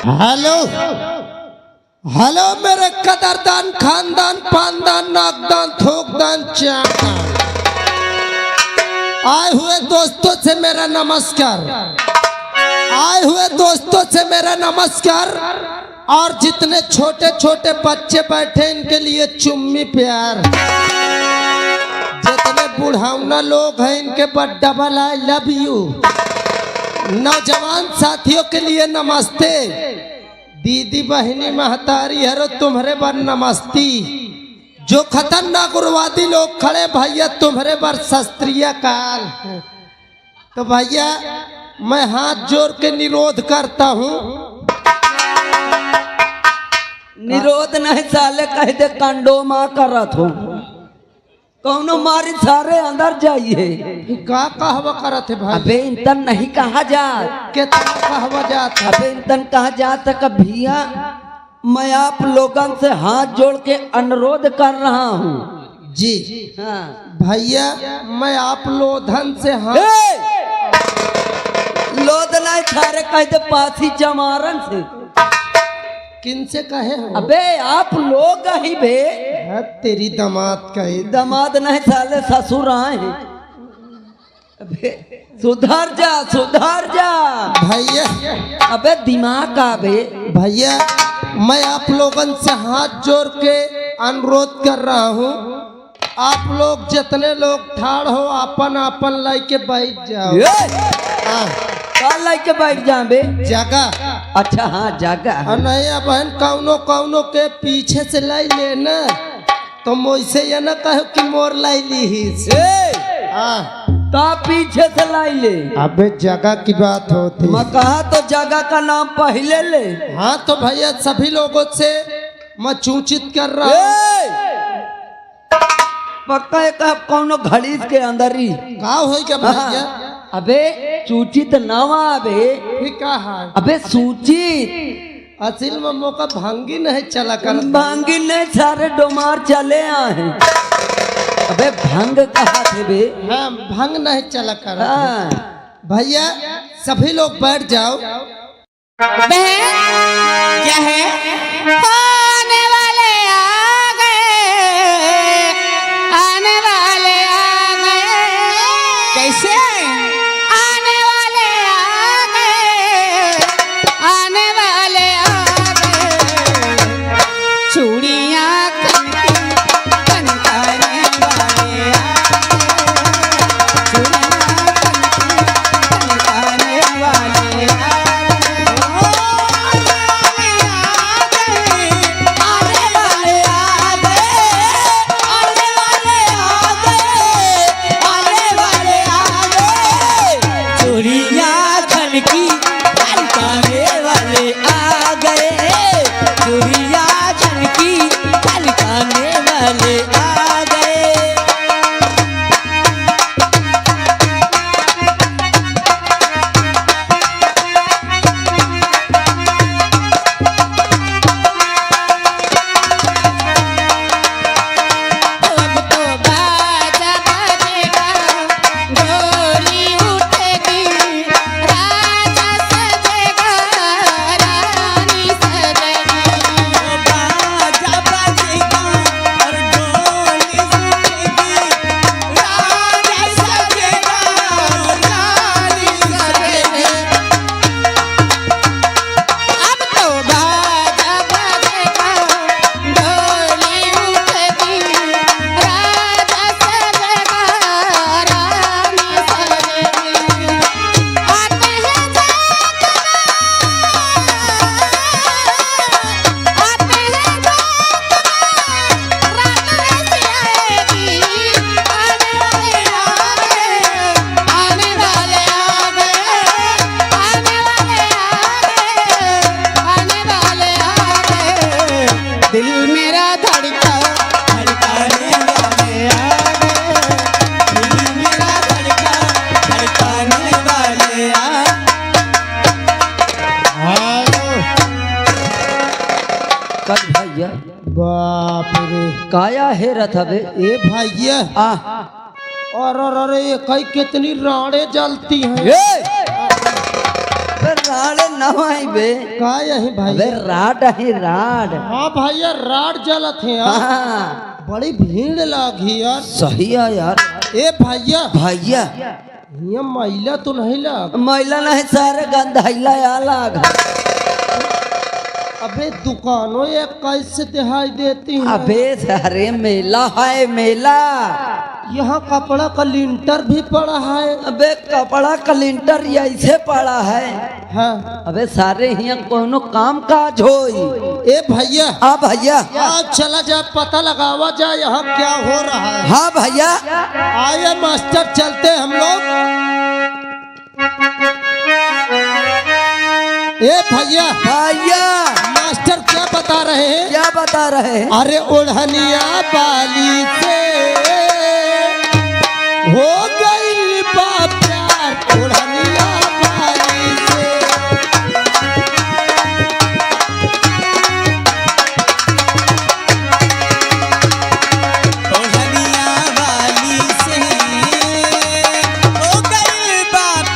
Hello hello मेरे कदरदान खानदान पानदान नाकदान थोकदान चाकदान आए हुए दोस्तों से मेरा नमस्कार। आए हुए दोस्तों से मेरा नमस्कार। और जितने छोटे छोटे बच्चे बैठे इनके लिए चुम्मी प्यार। जितने बुढ़ावना लोग हैं इनके पर डबल आई लव यू। नौजवान साथियों के लिए नमस्ते। दीदी बहनी महतारी हरो तुम्हारे बर नमस्ती। जो खतरनाक उग्रवादी लोग खड़े भैया तुम्हारे बर शस्त्रीय काल। तो भैया मैं हाथ जोड़ के निरोध करता हूँ। निरोध नहीं साले कह दे कंडो माँ करत हो कौनो मारी सारे अंदर जाइए। का कहवा करत है भाई? अबे इंतन नहीं कहा जात। कितना कहवा जात? अबे इंतन कहा जात भैया मैं आप लोगों से हाथ जोड़ के अनुरोध कर रहा हूँ जी। हाँ भैया मैं आप लोधन से हाथ लोध नहीं सारे कह दे पासी चमारन से। किन से कहे हो? अबे आप लोग ही बे। तेरी दामाद कहे। दामाद नहीं साले ससुर आए हैं। अबे सुधर जा सुधर जा भैया। अबे दिमाग का बे। भैया मैं आप लोगन से हाथ जोड़ के अनुरोध कर रहा हूँ। आप लोग जितने लोग ठाड़ हो अपन अपन लाई के बैठ जाओ। लाई के बैठ जा बे। जगह अच्छा हाँ जगह। नया बहन कौनो कौनो के पीछे से लाई लेना तो मुझसे ये न कहो कि मोर लाई ली। ता पीछे से लाई ले। अबे जगह की बात होती। मैं कहा तो जगह का नाम पहले ले। हाँ तो भैया सभी लोगों से मैं सूचित कर रहा हूँ। पक्का एक कौनो घड़ी के अंदर ही का हो क्या भैया? अबे सूचित नवा अबे है। अबे सूचित असल में मौका भांगी नहीं चला कर। भांगी नहीं सारे डोमार चले आए। अबे भंग कहा थे बे? हाँ भंग नहीं चला कर। हाँ। भैया सभी लोग बैठ जाओ। क्या है? आने वाले आ गए, आने वाले आ गए। कैसे? आने वाले आ गए, आने वाले आ गए। चूड़ियाँ खनकाने वाले आ गए, चूड़ियाँ खनकाने वाले आ गए। भैया बाप रे काया है रथ बे। ए भैया और अरे कई कितनी राड़े जलती हैं। राड़े न आई बे का यही अबे भैया राड है राड। हाँ भैया राड जलत है यार हाँ बड़ी भीड़ लागी यार सही है यार। ए भैया भैया ये महिला तो नहीं लाग महिला नहीं सारे गंधाइला अलग। अबे दुकानों ये कैसे दिखाई देती है अबे सारे मेला है मेला। यहाँ कपड़ा का लिंटर भी पड़ा है अबे कपड़ा का लिंटर ऐसे पड़ा है। हाँ अबे सारे यहाँ कोनो काम काज होई। ए भैया हाँ भैया। आज चला जा पता लगावा जा यहाँ क्या हो रहा है। हाँ भैया। आइए मास्टर चलते हम लोग। ए भैया भैया मास्टर क्या बता रहे हैं? क्या बता रहे हैं? अरे ओढ़निया बाली से हो गई बा प्यार ओढ़निया बाली से। ओढ़निया वाली से हो गई बात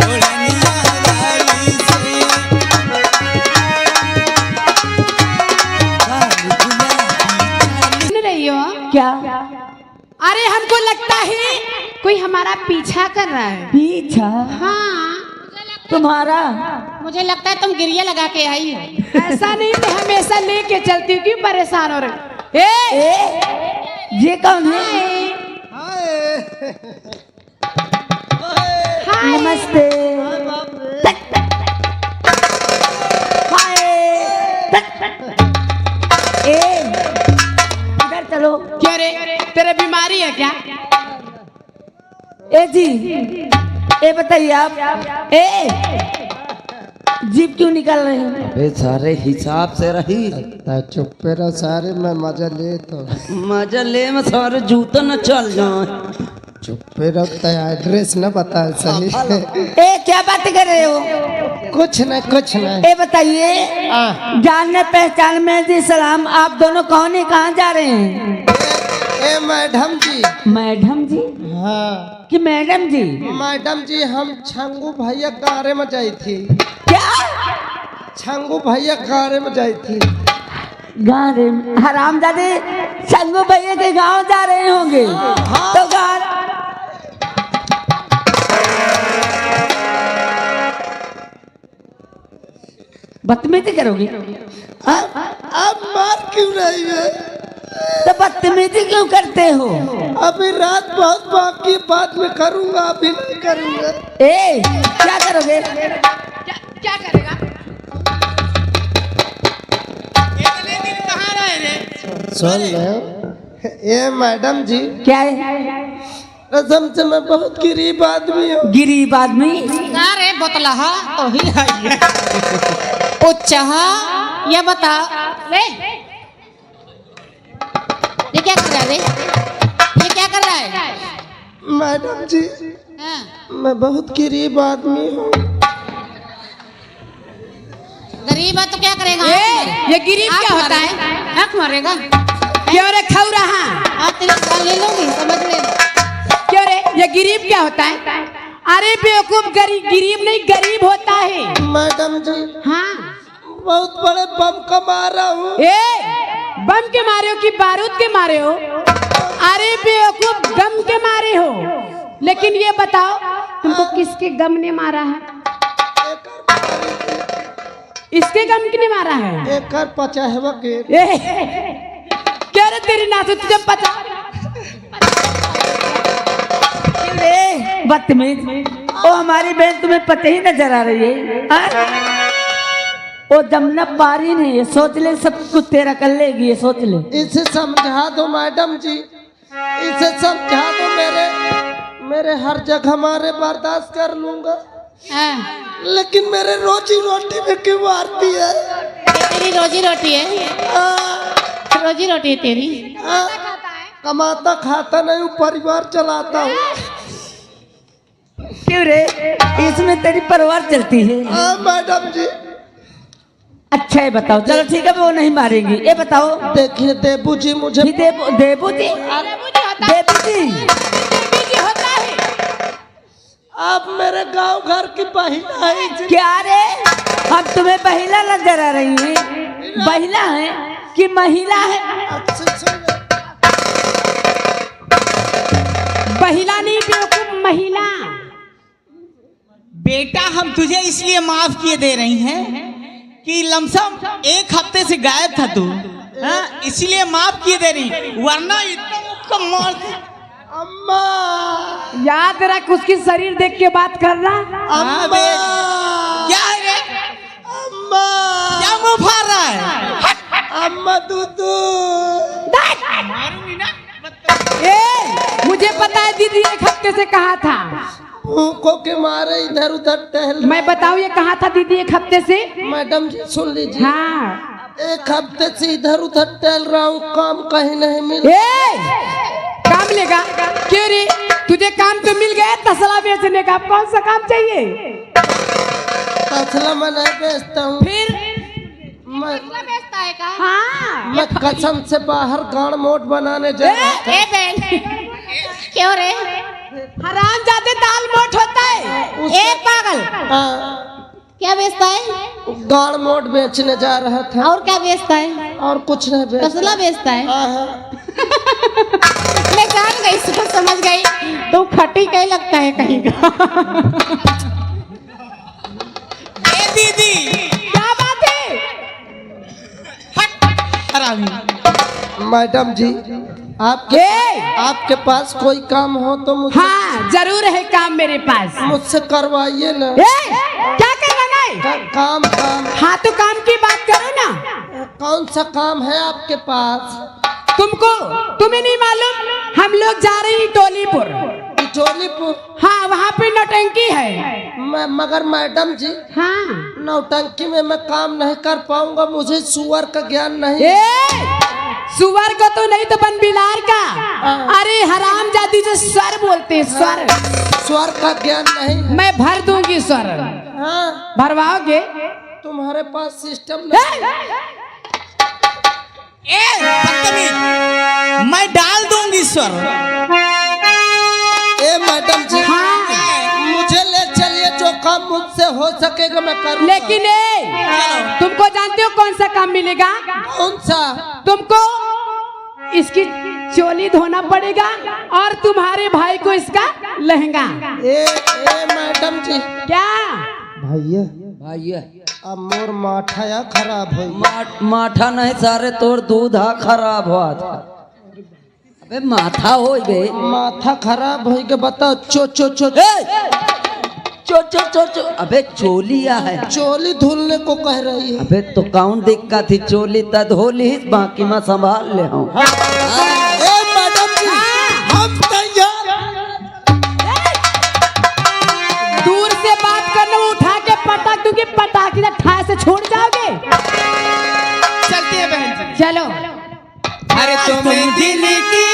ओढ़निया वाली से। सुन रही हो? क्या अरे हमको लगता है कोई हमारा पीछा कर रहा है। पीछा हाँ तुम्हारा? मुझे लगता है तुम गिरिया लगा के आई हो। ऐसा नहीं, मैं हमेशा लेके चलती हूँ, क्यों परेशान हो रहे? ये कौन है? हाय। नमस्ते। इधर चलो। क्यों रे, तेरे बीमारी है क्या? ए जी ए बताइए आप जीप क्यों निकाल रहे हो? अबे सारे हिसाब से रही। चुप रहो सारे मैं मजा ले तो मजा ले में सारे जूता न चल जाए। चुप रहो एड्रेस न बता सही। ए क्या बात कर रहे हो? कुछ नहीं ए बताइए जानने पहचान में जी सलाम, आप दोनों कौन है, कहाँ जा रहे हैं? ए मैडम जी। मैडम जी? हाँ कि मैडम जी? मैडम जी हम छंगू भैया गारे में जाई थी। क्या छंगू भैया गारे में जाई थी। गारे हरामजादे शंगू भैया के गांव जा रहे होंगे। तो गार बदतमीजी करोगे? अब मार क्यों रही है? तो बदतमीजी क्यों करते हो? अभी रात बहुत बाकी, बाद में करूंगा, अभी नहीं करूंगा। ए क्या करोगे? क्या करेगा? इतने दिन कहाँ रहे रे? सुन ले ए मैडम जी, क्या है? कसम से मैं बहुत गरीब आदमी हूँ। गरीब आदमी? अरे बोतलहा तो ही है ये। उच्चहा ये बता रे, ये क्या कर रहा है रे? ये क्या कर रहा है? मैडम जी हाँ, मैं बहुत गरीब आदमी हूँ। गरीब है तो क्या करेगा? ये गरीब क्या होता है? हक मारेगा? क्यों रे खाऊ रहा? आप तेरी गाल ले लूंगी, समझ ले। क्यों रे, ये गरीब क्या होता है? अरे बेवकूफ, गरीब नहीं गरीब होता है। मैडम जी हाँ बहुत बड़े बम का मारा हूँ। बम के मारे हो कि बारूद के मारे हो? अरे बेवकूफ, गम के मारे हो। लेकिन ये बताओ तुमको किसके गम ने मारा है? इसके गम ने मारा है? एक 50 के। क्या रे तेरी नासु, तुझे पता? बदतमीज, ओ हमारी बहन तुम्हें पता ही नजर आ रही है। ओ जमुना पारी नहीं है, सोच ले सब कुछ तेरा कर लेगी, ये सोच ले। इसे समझा दो मैडम जी, इसे समझा दो। मेरे हर जगह मारे बर्दाश्त कर लूंगा, लेकिन मेरे रोजी रोटी में क्यों मारती है? तेरी रोजी रोटी है? रोजी रोटी है तेरी? कमाता खाता नहीं हूँ, परिवार चलाता हूँ। क्यों रे, इसमें तेरी परिवार चलती है? मैडम जी। अच्छा है बताओ, चलो ठीक है वो नहीं मारेंगी। ये बताओ। देखिए देबू जी मुझे देबू जी, देबू जी देवी जी होता है। आप मेरे गांव घर की बहिना है जी। क्या रे, हम तुम्हें महिला नजर आ रही है? महिला है कि महिला है? अच्छा महिला नहीं बेवकूफ, महिला। बेटा हम तुझे इसलिए माफ किए दे रही हैं कि लमसम 1 हफ्ते से गायब था तू, हाँ? इसलिए माफ किए दे रही, वरना इतना मुक्का मार। अम्मा याद रख, उसकी शरीर देख के बात करना। अम्मा क्या है रे? अम्मा क्या मुंह फाड़ रहा है? अम्मा दूधू मारूंगी ना। ए, मुझे पता है दीदी 1 हफ्ते से कहा था। भूखों के मारे इधर उधर टहल। मैं बताऊँ ये कहा था दीदी 1 हफ्ते से? मैडम जी सुन लीजिए, हाँ। 1 हफ्ते से इधर उधर टहल रहा हूँ, काम कहीं नहीं मिल। काम मिलेगा? क्यों रे, तुझे काम तो मिल गया तसला बेचने का, अब कौन सा काम चाहिए? तसला मैं नहीं बेचता हूँ, फिर मैं बेचता है का? हाँ। मैं कसम से बाहर गाड़ मोट बनाने जा रहा था। ए बहन, क्यों रे? हराम जाते दाल मोट होता है। ए पागल, हाँ, क्या बेचता है? गाड़ मोट बेचने जा रहा था। और क्या बेचता है? और कुछ नहीं बेचता। तसला बेचता है? हाँ। मैं जान गई, सुबह समझ गई तो खट्टी कहीं लगता है कहीं का। ए दीदी, क्या बात है? हरामी। मैडम जी आपके पास कोई काम हो तो मुझसे हाँ जरूर है काम मेरे पास। मुझसे करवाइए ना। क्या करवाना है? काम काम। हाँ तो काम की बात करो ना। कौन सा काम है आपके पास? तुम्हें नहीं मालूम, हम लोग जा रहे हैं टोलीपुर। टोलीपुर? हाँ वहाँ पे नौटंकी है। मगर मैडम जी, हाँ नौटंकी में मैं काम नहीं कर पाऊंगा, मुझे सुअर का ज्ञान नहीं। सुअर का तो नहीं तो बन बिलार का। अरे हराम जाती जो स्वर बोलते हैं, स्वर। स्वर का ज्ञान नहीं। मैं भर दूंगी स्वर। हाँ भरवाओगे? तुम्हारे पास सिस्टम नहीं। बदतमीज, मैं डाल दूंगी स्वर। ए मैडम जी, हाँ। मुझे ले चलिए, जो काम मुझसे हो सकेगा मैं करूँगा। लेकिन तुमको जानते हो कौन सा काम मिलेगा? कौन सा? तुमको इसकी चोली धोना पड़ेगा और तुम्हारे भाई को इसका लहंगा। ए मैडम जी। क्या भैया भैया अब मोर माठा खराब हो। माठा नहीं सारे तोर दूध खराब हुआ था। अबे माथा हो गए, माथा खराब हो गया। बताओ चो चो चो चो अबे चोलिया है। चोली धुलने को कह रही है। अबे तो कौन दिक्कत थी, चोली त धोली, बाकी मैं संभाल ले हूँ। ए मैडम जी, हम तैयार। दूर से बात करना, वो उठा के पटाख दूंगी, पटाख की ठाए से छोड़ जाओगे। चलती है बहन। चलो। अरे तुम दिल की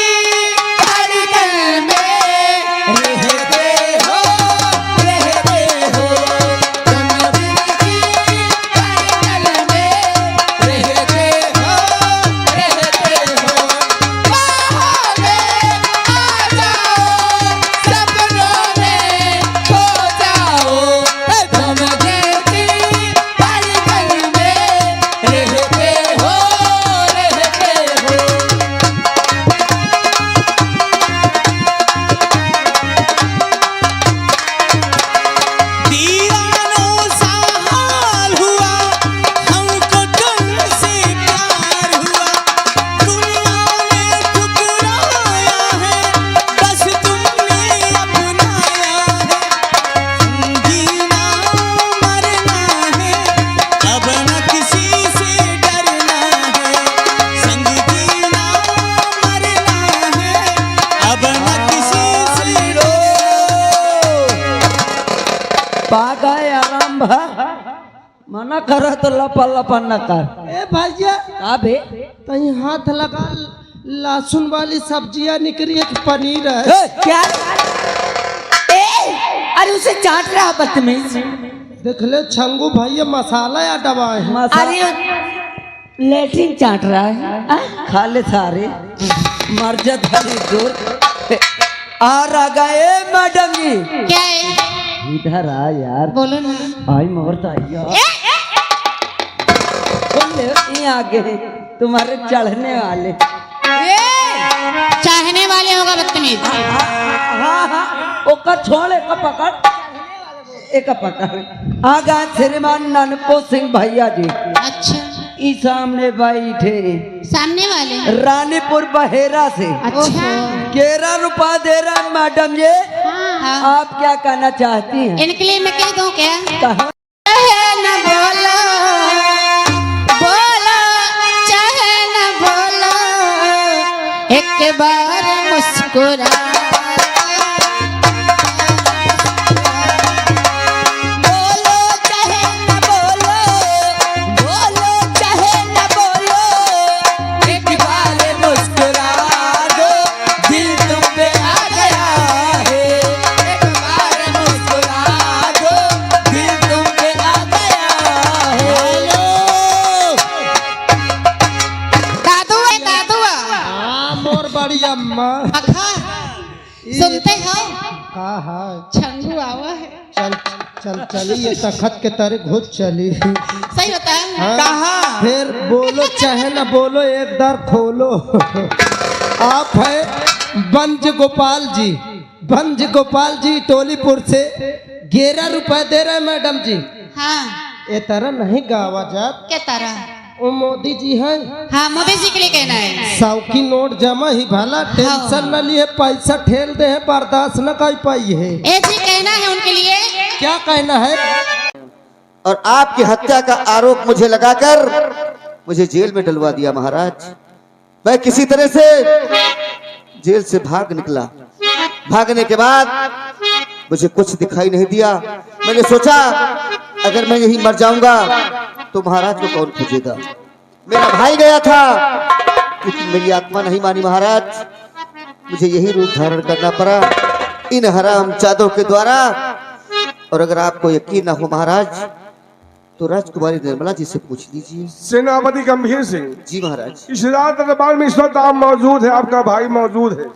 धड़कन में रहते हो, तुम दिल की धड़कन में रहते हो, बाहों में आ जाओ, सपनों में खो जाओ, तुम दिल की धड़कन में रहते हो। पा गए आराम भा, मना करो तो लपा लपा न कर। ए भैया अबे कहीं हाथ लगा, लहसुन वाली सब्जियां निकली, एक पनीर है। क्या? अरे उसे चाट रहा बदतमीज। देख ले छंगू भैया, मसाला या दबाए हैं। अरे लेटरिन चाट रहा है। खा ले सारे मर जा धरी जोर। आ गए मैडम जी। क्या है? इधर आ यार। बोलो ना। आई मोरता ये आगे तुम्हारे चढ़ने वाले। चाहने वाले होगा बदतमीज। हाँ ओका छोड़ एक पकड़ एक पकड़। आगा श्रीमान ननपो सिंह भैया जी अच्छा ई सामने बैठे सामने वाले रानीपुर बहेरा से। अच्छा 11 रुपया दे रहा है मैडम जी। हाँ। आप क्या कहना चाहती हैं? इनके लिए मैं कह दूं क्या? कहा चाहे न बोलो बोलो चाहे न बोलो एक बार मुस्कुरा बोलो चाहे न बोलो बोलो चाहे न बोलो एक बार मुस्कुरा दो दिल तुम पे आ गया है एक बार मुस्कुरा दो दिल तुम पे आ गया है। दादू है दादू हाँ मोर बड़ी अम्मा अखा सुनते हो हाँ हाँ छंगू आवा है चल चल चली ये तखत के तारे घुस चली। सही होता है हाँ, कहाँ? फिर बोलो चाहे ना बोलो एक दर खोलो। आप है बंज गोपाल जी, बंज गोपाल जी टोलीपुर से 11 रुपए दे रहे मैडम जी। हाँ ये तरह नहीं गावा जात। क्या तरह? वो मोदी जी हैं हाँ मोदी जी के लिए कहना है। 100 की नोट जमा ही भला टेंशन न लिए पैसा ठेल दे है बर्दाश्त न कर पाई है। ए जी कहना है उनके लिए। क्या कहना है? और आपकी हत्या का आरोप मुझे लगाकर मुझे जेल में डलवा दिया महाराज। मैं किसी तरह से जेल से भाग निकला। भागने के बाद मुझे कुछ दिखाई नहीं दिया। मैंने सोचा अगर मैं यही मर जाऊंगा तो महाराज को कौन खोजेगा। मेरा भाई गया था लेकिन मेरी आत्मा नहीं मानी महाराज। मुझे यही रूप धारण करना पड़ा इन हराम जादों के द्वारा। और अगर आपको यकीन ना हो महाराज तो राजकुमारी निर्मला जी से पूछ लीजिए। सेनापति गंभीर सिंह जी महाराज। इस रात दरबार में इस वक्त आप मौजूद है, आपका भाई मौजूद है,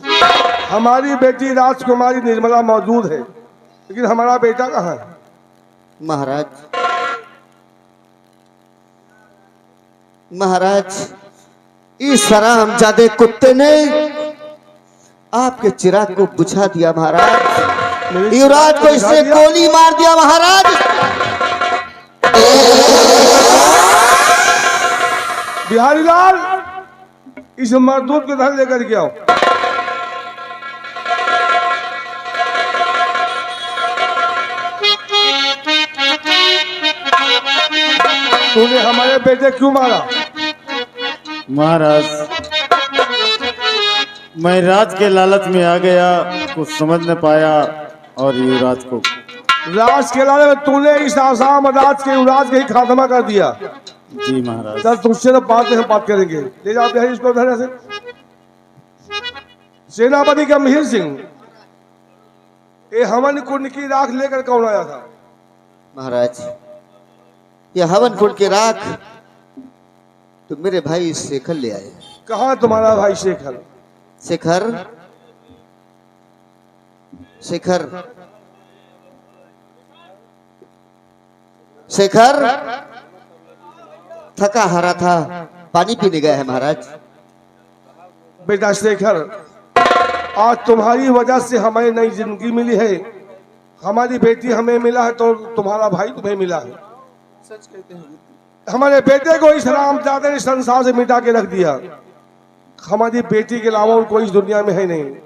हमारी बेटी राजकुमारी निर्मला मौजूद है, लेकिन हमारा बेटा कहाँ है? महाराज महाराज इस हरामजादे कुत्ते ने आपके चिराग को बुझा दिया महाराज। युवराज को इसने गोली मार दिया महाराज। बिहारी लाल इस मजदूर को घर लेकर के आओ। तूने हमारे बेटे क्यों मारा? महाराज मैं राज के लालच में आ गया, कुछ समझ न पाया और युवराज को राज के लाले में तूने इस आसाम राज के युवराज के ही खात्मा कर दिया। जी महाराज। सर तुझसे तो बात करेंगे। ले जाओ बिहारी इसको घर से। सेनापति गंभीर सिंह ये हवन कुंड की राख लेकर कौन आया था? महाराज ये हवन कुंड की राख तो मेरे भाई शेखर ले आए। कहाँ तुम्हारा भाई शेखर? शेखर शेखर शेखर थका हारा था, पानी पीने गया है महाराज। बेटा शेखर आज तुम्हारी वजह से हमें नई जिंदगी मिली है। हमारी बेटी हमें मिला है तो तुम्हारा भाई तुम्हें मिला है। सच कहते हैं हमारे बेटे को इस हरामजादे ने संसार से मिटा के रख दिया। हमारी बेटी के अलावा और कोई इस दुनिया में है नहीं,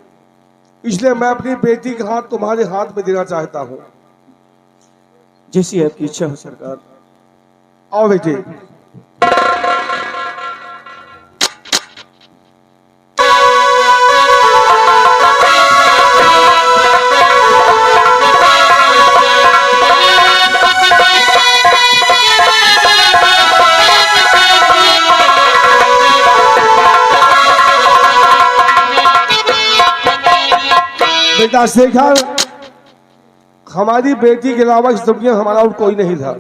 इसलिए मैं अपनी बेटी का हाथ तुम्हारे हाथ में देना चाहता हूँ। जैसी आपकी इच्छा हो सरकार। आओ बेटी। बेटा शेखर हमारी बेटी के अलावा इस दुनिया में हमारा और कोई नहीं था।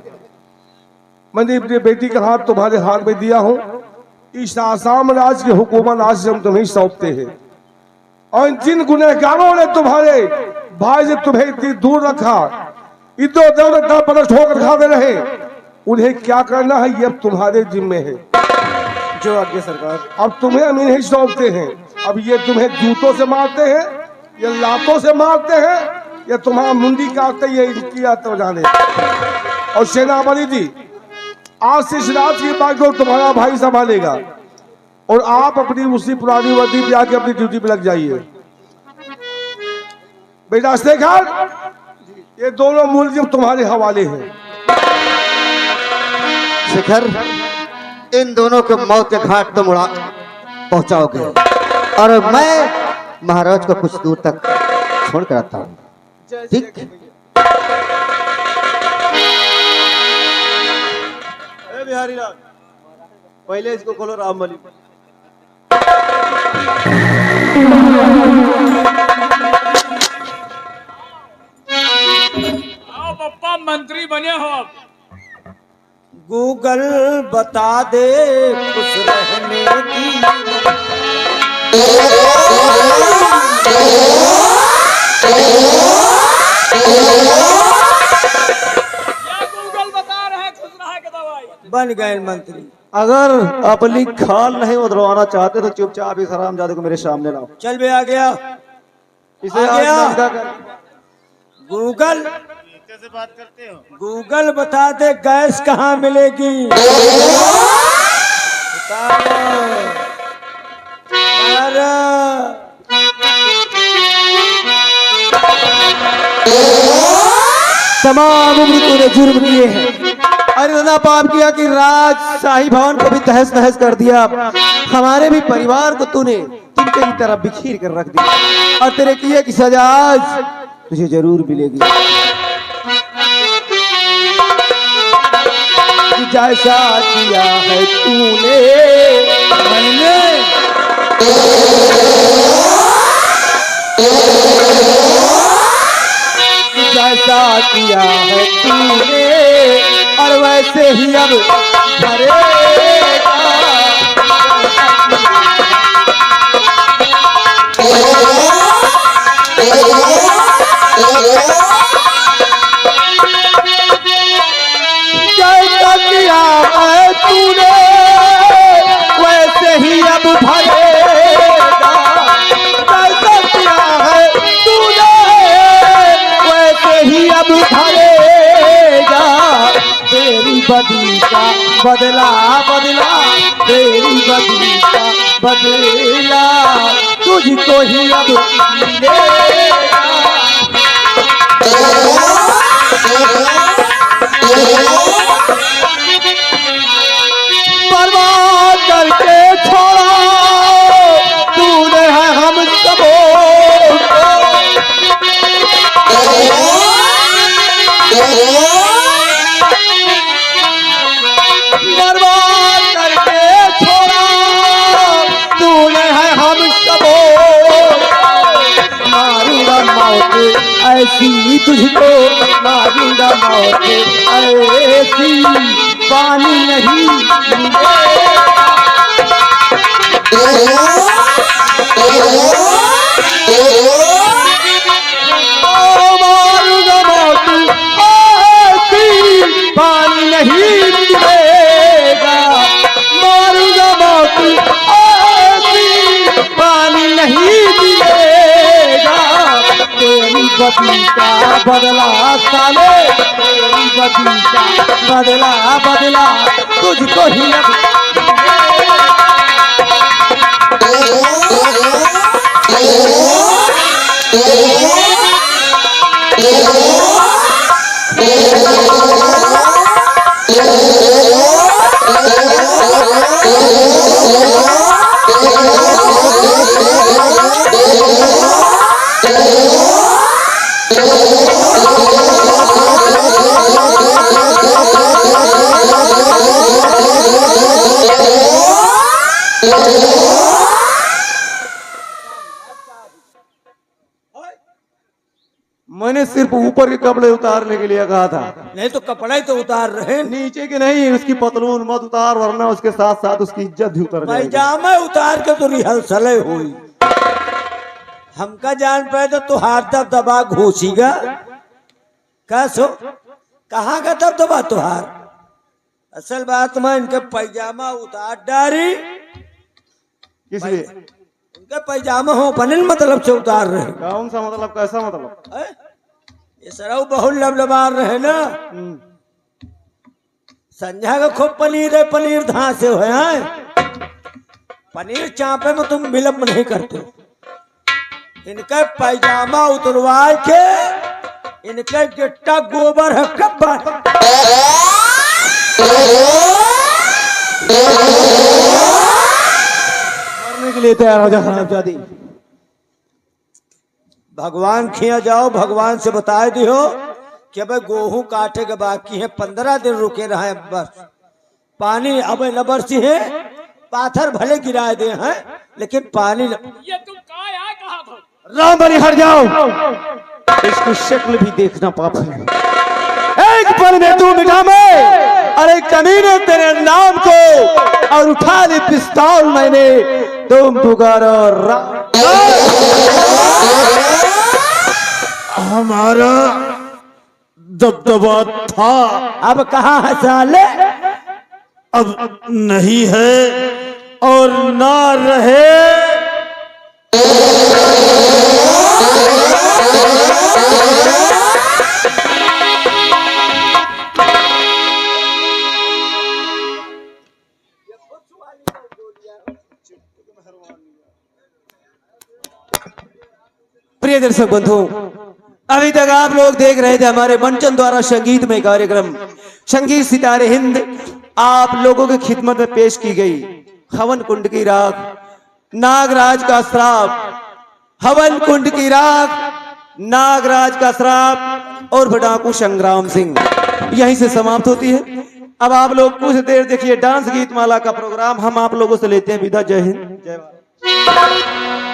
मैंने अपनी बेटी का हाथ तुम्हारे हाथ में दिया हूं। इस आसाम राज की हुकूमत आज से हम तुम्हें सौंपते हैं। और जिन गुनहगारों ने तुम्हारे भाई से तुम्हें इतनी दूर रखा, इधर उधर पर ठोकर खाते रहे, उन्हें क्या करना है ये अब तुम्हारे जिम्मे है। जो आज्ञा सरकार। अब तुम्हें हम इन्हें सौंपते हैं। अब ये तुम्हें जूतों से मारते हैं, ये लातों से मारते हैं, ये तुम्हारा मुंडी काटते, ये इनकी आते जाने। और सेनापति जी, आज से इस रात की बात को तुम्हारा भाई संभालेगा और आप अपनी उसी पुरानी वर्दी पे आके अपनी ड्यूटी पे लग जाइए। बेटा शेखर, ये दोनों मुलजिम तुम्हारे हवाले हैं। शेखर, इन दोनों को मौत के घाट तुम उड़ा पहुंचाओगे और मैं महाराज को कुछ दूर तक छोड़ कर आता हूँ। ठीक? बिहारी लाल, पहले इसको खोलो रामबली। आओ पप्पा, मंत्री बने हो अब। गूगल बता दे खुश रहने की। गूगल बता रहे खुश रहा के दवाई। बन गए मंत्री। अगर अपनी खाल नहीं उधरवाना चाहते तो चुपचाप इस हरामजादे को मेरे सामने लाओ। चल बे, आ गया। इसे आ गया। आज नंगा कर। गूगल, कैसे बात करते हो? गूगल बता दे गैस कहाँ मिलेगी। तमाम उम्र तूने जुर्म किए हैं, अरे इतना पाप किया कि राज शाही भवन को भी तहस नहस कर दिया। हमारे भी परिवार को तूने तिनके की तरह बिखीर कर रख दिया और तेरे किए की सजा आज तुझे जरूर मिलेगी। जैसा किया है तूने मैंने, जैसा किया है तूने और वैसे ही अब भरेगा। जैसा किया है तूने वैसे ही अब भरेगा। जैसा किया है तूने वैसे ही अब भरेगा। तेरी बदी का बदला बदला, तेरी बदी का बदला तुझको ही अब मिलेगा। बर्बाद करके छोड़ा तूने है हम सबों बर्बाद करके छोड़ा तूने है हम सबों। मारूंगा मौत ऐसी तुझको, मारूंगा मौत ऐसी पानी नहीं मारूंगा मौत ऐसी पानी नहीं मिलेगा। मारूंगा मौत ऐसी पानी नहीं मिलेगा। तेरी बदी का बदला साले, तेरी बदी का बदला बदला तुझको ही अब मैंने सिर्फ ऊपर के कपड़े उतारने के लिए कहा था। नहीं तो कपड़ा ही तो उतार रहे। नीचे के नहीं, उसकी पतलून मत उतार वरना उसके साथ साथ उसकी इज्जत भी उतर जाएगी। पैजामा उतार के तो रिहर्सल हुई। हमका जान पाए तो तुहार दबदबा घोसीगा का सो कहाँ का दबदबा तुहार। असल बात में इनके पैजामा उतार डारी किसलिए? इनके पैजामा हो बनल मतलब से उतार रहे। कौन सा मतलब, कैसा मतलब? ये सराउ बहुत लबलबार रहे ना। संध्या का खूब पनीर है, पनीर धांसे हुए हैं। पनीर चापे में तुम विलम्ब नहीं करते। इनका पैजामा उतरवा के इनका गिट्टा गोबर है कब मरने के लिए तैयार हो जा हरामजादी। भगवान खिया जाओ, भगवान से बता दियो कि भाई गेहूं काटे के बाकी है, 15 दिन रुके रहे बस। पानी अब न बरसी है, पाथर भले गिरा दे हैं लेकिन पानी ये तुम कहा था? राम बनी हट जाओ, इसकी शक्ल भी देखना पाप है। एक पल में तू मिटा में, अरे कमीने तेरे नाम को और उठा ली पिस्तौल मैंने, तुम पुकारो हमारा दबदबा था, अब कहाँ है साले? अब नहीं है और ना रहे। प्रिय दर्शक बंधु, अभी तक आप लोग देख रहे थे हमारे मंचन द्वारा संगीत में कार्यक्रम संगीत सितारे हिंद आप लोगों की खिदमत में पेश की गई हवन कुंड की राख, नागराज का श्राप, हवन कुंड की राख, नागराज का श्राप और डाकू संग्राम सिंह यहीं से समाप्त होती है। अब आप लोग कुछ देर देखिए डांस गीत माला का प्रोग्राम। हम आप लोगों से लेते हैं विदा। जय हिंद, जय भारत।